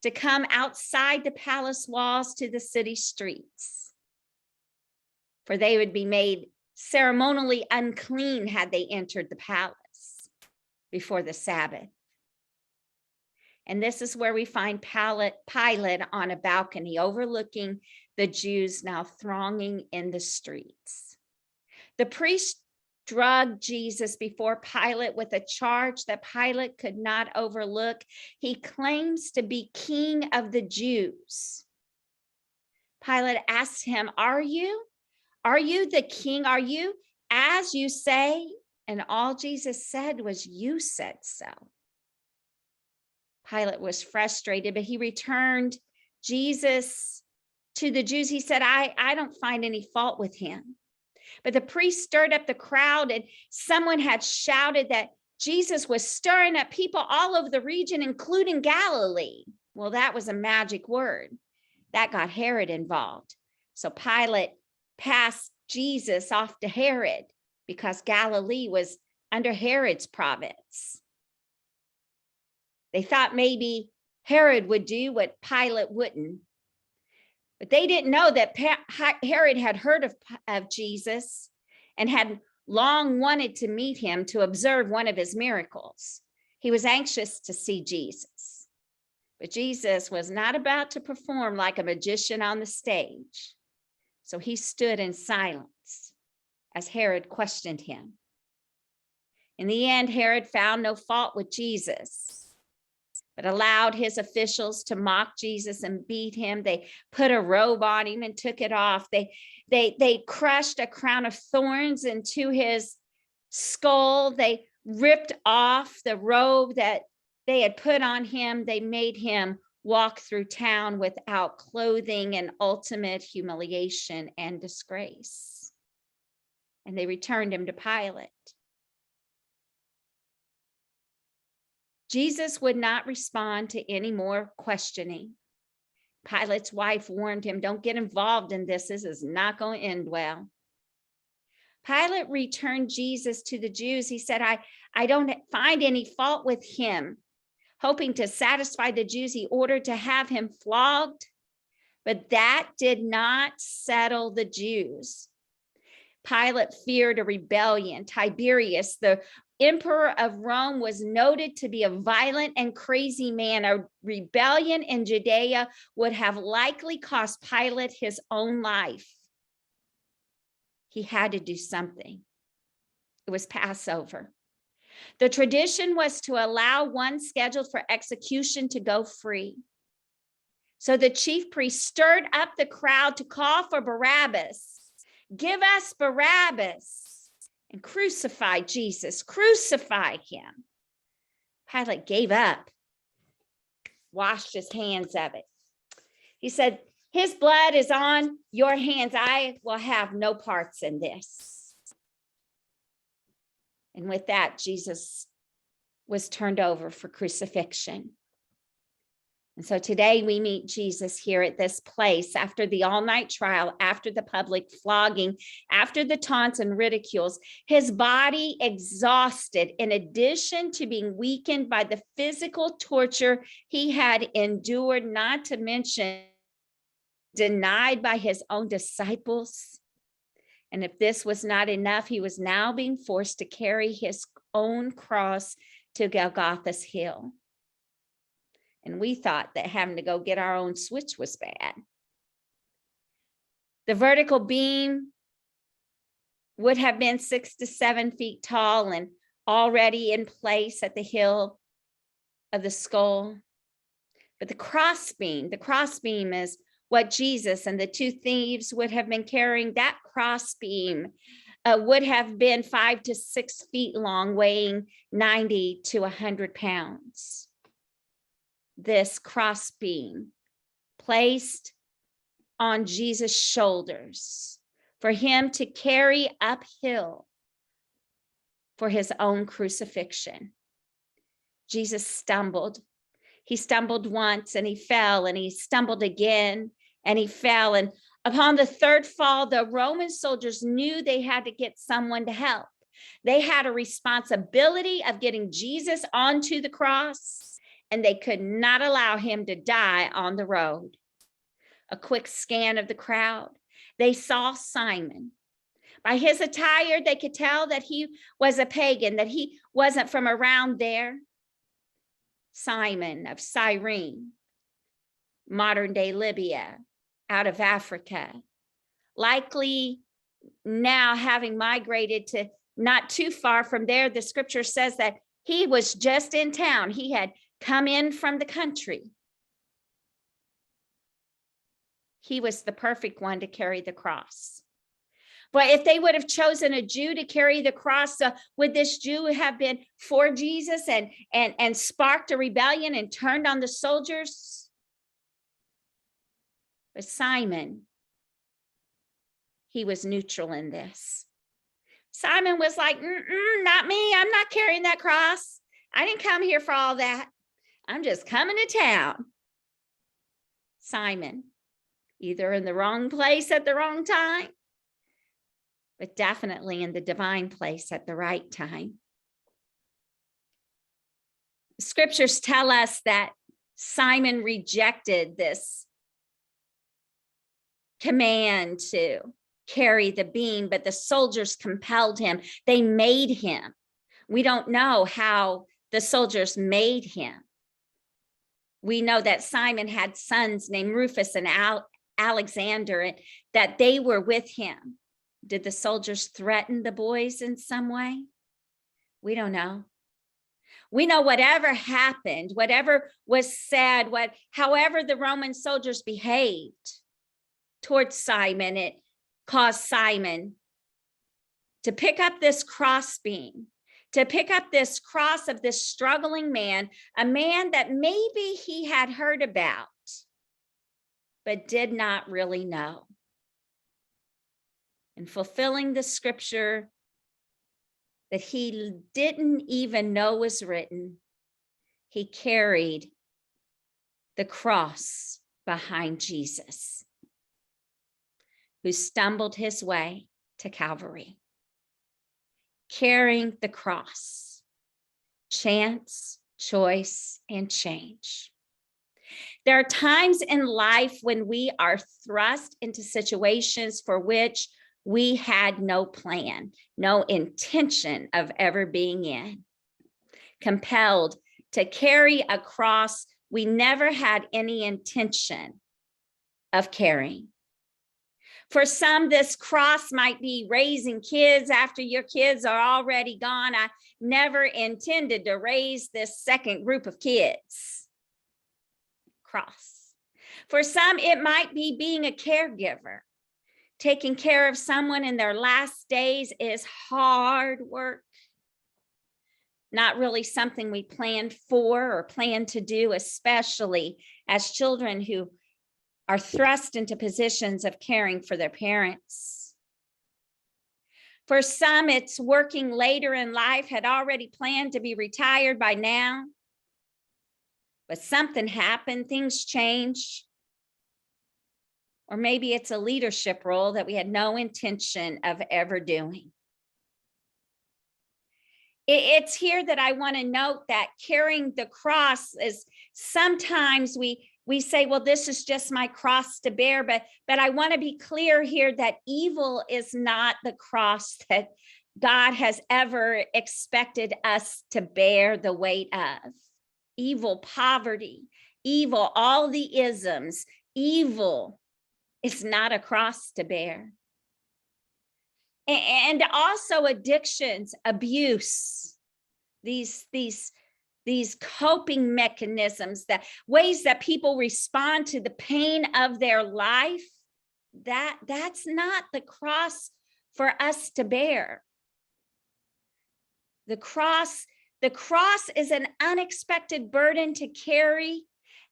to come outside the palace walls to the city streets, for they would be made ceremonially unclean had they entered the palace before the Sabbath. And this is where we find Pilate on a balcony overlooking the Jews now thronging in the streets. The priest dragged Jesus before Pilate with a charge that Pilate could not overlook. He claims to be king of the Jews. Pilate asked him, Are you the king? Are you as you say? And all Jesus said was, You said so. Pilate was frustrated, but he returned Jesus to the Jews. He said, I don't find any fault with him. But the priest stirred up the crowd, and someone had shouted that Jesus was stirring up people all over the region, including Galilee. Well, that was a magic word. That got Herod involved. So Pilate passed Jesus off to Herod because Galilee was under Herod's province. They thought maybe Herod would do what Pilate wouldn't. But they didn't know that Herod had heard of Jesus and had long wanted to meet him to observe one of his miracles. He was anxious to see Jesus. But Jesus was not about to perform like a magician on the stage. So he stood in silence as Herod questioned him. In the end, Herod found no fault with Jesus, but allowed his officials to mock Jesus and beat him. They put a robe on him and took it off. They crushed a crown of thorns into his skull. They ripped off the robe that they had put on him. They made him walk through town without clothing, and ultimate humiliation and disgrace. And they returned him to Pilate. Jesus would not respond to any more questioning. Pilate's wife warned him, don't get involved in this. This is not going to end well. Pilate returned Jesus to the Jews. He said, I don't find any fault with him. Hoping to satisfy the Jews, he ordered to have him flogged, but that did not settle the Jews. Pilate feared a rebellion. Tiberius, the emperor of Rome, was noted to be a violent and crazy man. A rebellion in Judea would have likely cost Pilate his own life. He had to do something. It was Passover. The tradition was to allow one scheduled for execution to go free. So the chief priest stirred up the crowd to call for Barabbas. Give us Barabbas, and crucify Jesus, crucify him. Pilate gave up, washed his hands of it. He said, his blood is on your hands. I will have no parts in this. And with that, Jesus was turned over for crucifixion. And so today we meet Jesus here at this place after the all-night trial, after the public flogging, after the taunts and ridicules, his body exhausted, in addition to being weakened by the physical torture he had endured, not to mention denied by his own disciples. And if this was not enough, he was now being forced to carry his own cross to Golgotha's hill. And we thought that having to go get our own switch was bad. The vertical beam would have been 6 to 7 feet tall and already in place at the heel of the skull. But the crossbeam is what Jesus and the two thieves would have been carrying. That crossbeam would have been 5 to 6 feet long, weighing 90 to 100 pounds. This crossbeam placed on Jesus' shoulders for him to carry uphill for his own crucifixion. Jesus stumbled. He stumbled once and he fell, and he stumbled again and he fell. And upon the third fall, the Roman soldiers knew they had to get someone to help. They had a responsibility of getting Jesus onto the cross and they could not allow him to die on the road. A quick scan of the crowd, they saw Simon. By his attire, they could tell that he was a pagan, that he wasn't from around there. Simon of Cyrene, modern day Libya, out of Africa, likely now having migrated to not too far from there. The scripture says that he was just in town. He had come in from the country. He was the perfect one to carry the cross. But if they would have chosen a Jew to carry the cross, would this Jew have been for Jesus and sparked a rebellion and turned on the soldiers? But Simon, he was neutral in this. Simon was like, not me. I'm not carrying that cross. I didn't come here for all that. I'm just coming to town. Simon, either in the wrong place at the wrong time, but definitely in the divine place at the right time. Scriptures tell us that Simon rejected this command to carry the beam, but the soldiers compelled him. They made him. We don't know how the soldiers made him. We know that Simon had sons named Rufus and Alexander, and that they were with him. Did the soldiers threaten the boys in some way? We don't know. We know whatever happened, whatever was said, however the Roman soldiers behaved towards Simon, it caused Simon to pick up this crossbeam, to pick up this cross of this struggling man, a man that maybe he had heard about, but did not really know. And fulfilling the scripture that he didn't even know was written, he carried the cross behind Jesus, who stumbled his way to Calvary, carrying the cross, chance, choice, and change. There are times in life when we are thrust into situations for which we had no plan, no intention of ever being in, compelled to carry a cross we never had any intention of carrying. For some, this cross might be raising kids after your kids are already gone. I never intended to raise this second group of kids. Cross. For some, it might be being a caregiver. Taking care of someone in their last days is hard work. Not really something we planned for or plan to do, especially as children who are thrust into positions of caring for their parents. For some, it's working later in life, had already planned to be retired by now, but something happened, things changed. Or maybe it's a leadership role that we had no intention of ever doing. It's here that I want to note that carrying the cross is sometimes we say, well, this is just my cross to bear, but I want to be clear here that evil is not the cross that God has ever expected us to bear the weight of. Evil, poverty, evil, all the isms, evil is not a cross to bear. And also addictions, abuse, these coping mechanisms, that ways that people respond to the pain of their life, that's not the cross for us to bear. The cross is an unexpected burden to carry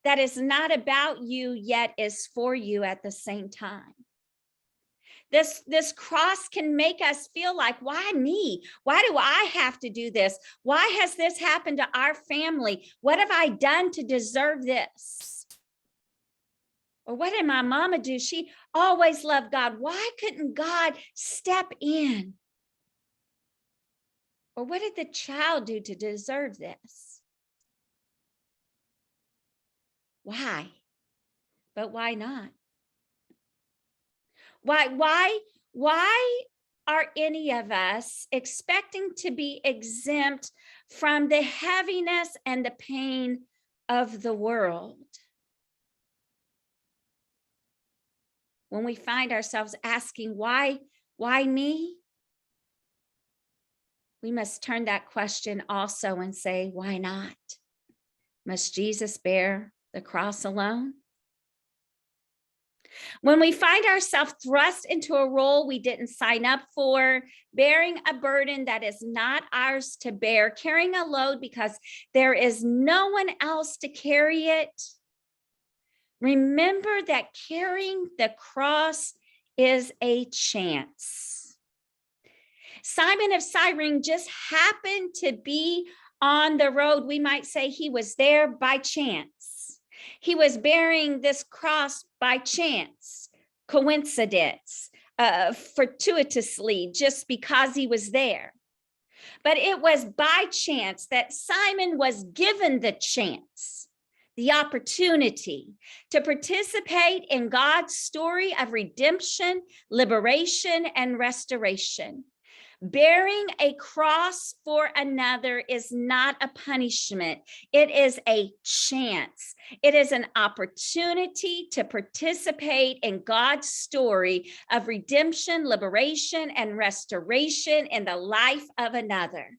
that is not about you, yet is for you at the same time. This cross can make us feel like, why me? Why do I have to do this? Why has this happened to our family? What have I done to deserve this? Or what did my mama do? She always loved God. Why couldn't God step in? Or what did the child do to deserve this? Why? But why not? Why are any of us expecting to be exempt from the heaviness and the pain of the world? When we find ourselves asking, why me? We must turn that question also and say, why not? Must Jesus bear the cross alone? When we find ourselves thrust into a role we didn't sign up for, bearing a burden that is not ours to bear, carrying a load because there is no one else to carry it, remember that carrying the cross is a chance. Simon of Cyrene just happened to be on the road. We might say he was there by chance. He was bearing this cross by chance, coincidence, fortuitously, just because he was there. But it was by chance that Simon was given the chance, the opportunity to participate in God's story of redemption, liberation, and restoration. Bearing a cross for another is not a punishment. It is a chance. It is an opportunity to participate in God's story of redemption, liberation, and restoration in the life of another.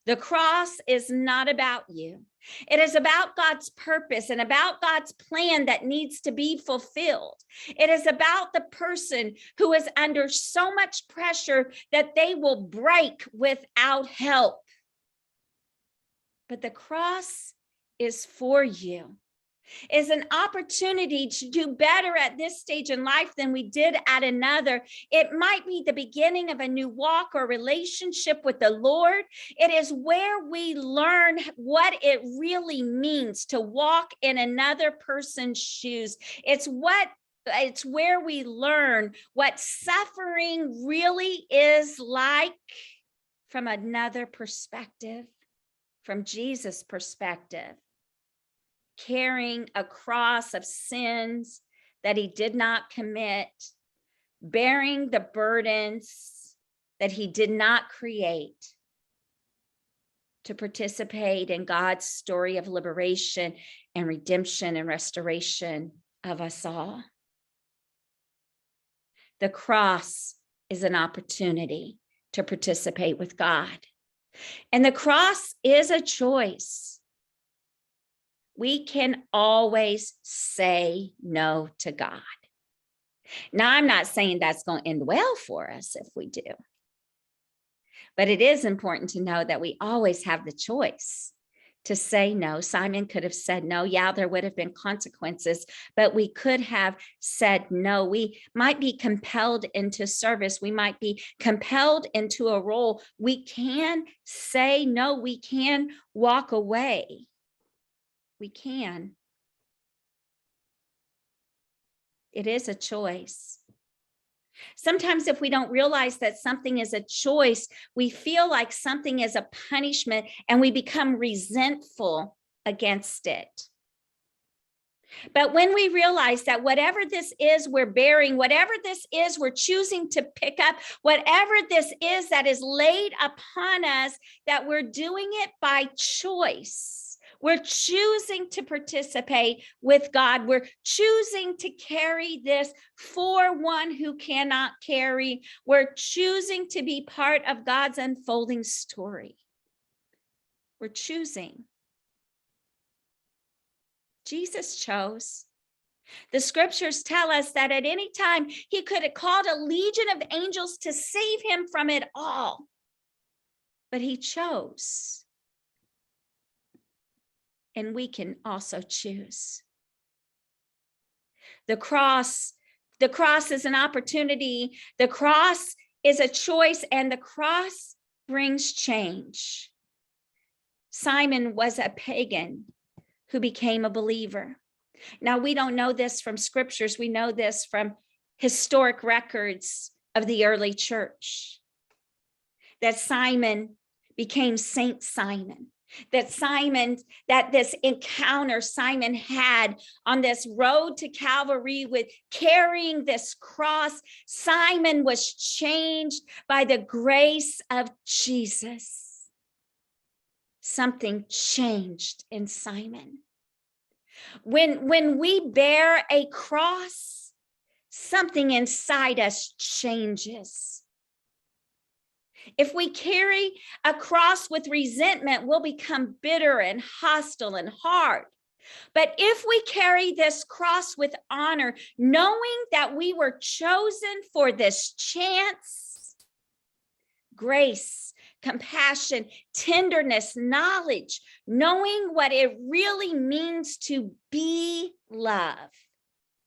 The cross is not about you. It is about God's purpose and about God's plan that needs to be fulfilled. It is about the person who is under so much pressure that they will break without help. But the cross is for you. Is an opportunity to do better at this stage in life than we did at another. It might be the beginning of a new walk or relationship with the Lord. It is where we learn what it really means to walk in another person's shoes. It's where we learn what suffering really is like from another perspective, from Jesus' perspective. Carrying a cross of sins that he did not commit, bearing the burdens that he did not create, to participate in God's story of liberation and redemption and restoration of us all. The cross is an opportunity to participate with God. And the cross is a choice. We can always say no to God. Now, I'm not saying that's going to end well for us if we do. But it is important to know that we always have the choice to say no. Simon could have said no. Yeah, there would have been consequences, but we could have said no. We might be compelled into service. We might be compelled into a role. We can say no. We can walk away. We can. It is a choice. Sometimes if we don't realize that something is a choice, we feel like something is a punishment and we become resentful against it. But when we realize that whatever this is we're bearing, whatever this is we're choosing to pick up, whatever this is that is laid upon us, that we're doing it by choice. We're choosing to participate with God. We're choosing to carry this for one who cannot carry. We're choosing to be part of God's unfolding story. We're choosing. Jesus chose. The scriptures tell us that at any time he could have called a legion of angels to save him from it all. But he chose. And we can also choose. The cross is an opportunity. The cross is a choice, and the cross brings change. Simon was a pagan who became a believer. Now, we don't know this from scriptures. We know this from historic records of the early church, that Simon became Saint Simon. that this encounter Simon had on this road to Calvary with carrying this cross. Simon was changed by the grace of Jesus. Something changed in Simon. When we bear a cross, something inside us changes. If we carry a cross with resentment, we'll become bitter and hostile and hard. But if we carry this cross with honor, knowing that we were chosen for this chance, grace, compassion, tenderness, knowledge, knowing what it really means to be love,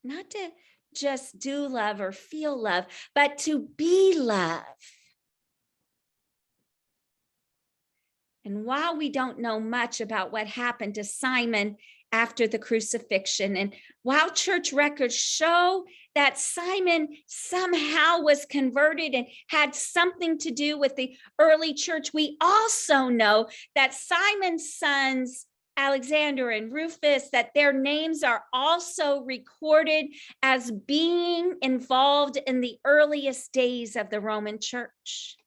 not to just do love or feel love, but to be love. And while we don't know much about what happened to Simon after the crucifixion, and while church records show that Simon somehow was converted and had something to do with the early church, we also know that Simon's sons, Alexander and Rufus, that their names are also recorded as being involved in the earliest days of the Roman church.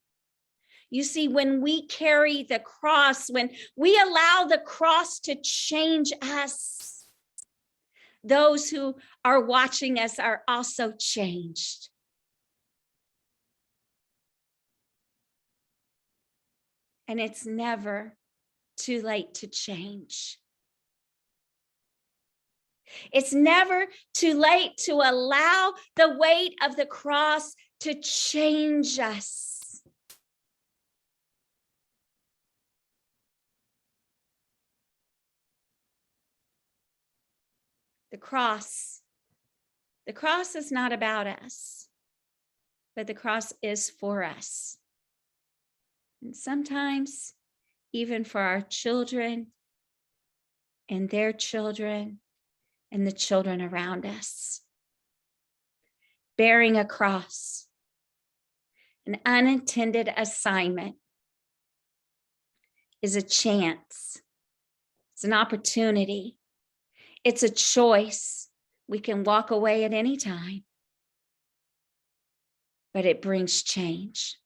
You see, when we carry the cross, when we allow the cross to change us, those who are watching us are also changed. And it's never too late to change. It's never too late to allow the weight of the cross to change us. The cross is not about us, but the cross is for us. And sometimes even for our children and their children and the children around us. Bearing a cross, an unintended assignment, is a chance. It's an opportunity. It's a choice. We can walk away at any time, but it brings change,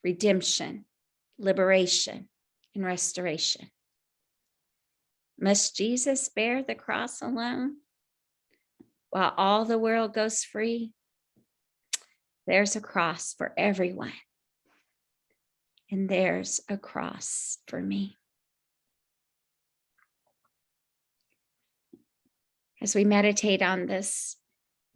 redemption, liberation, and restoration. Must Jesus bear the cross alone while all the world goes free? There's a cross for everyone, and there's a cross for me. As we meditate on this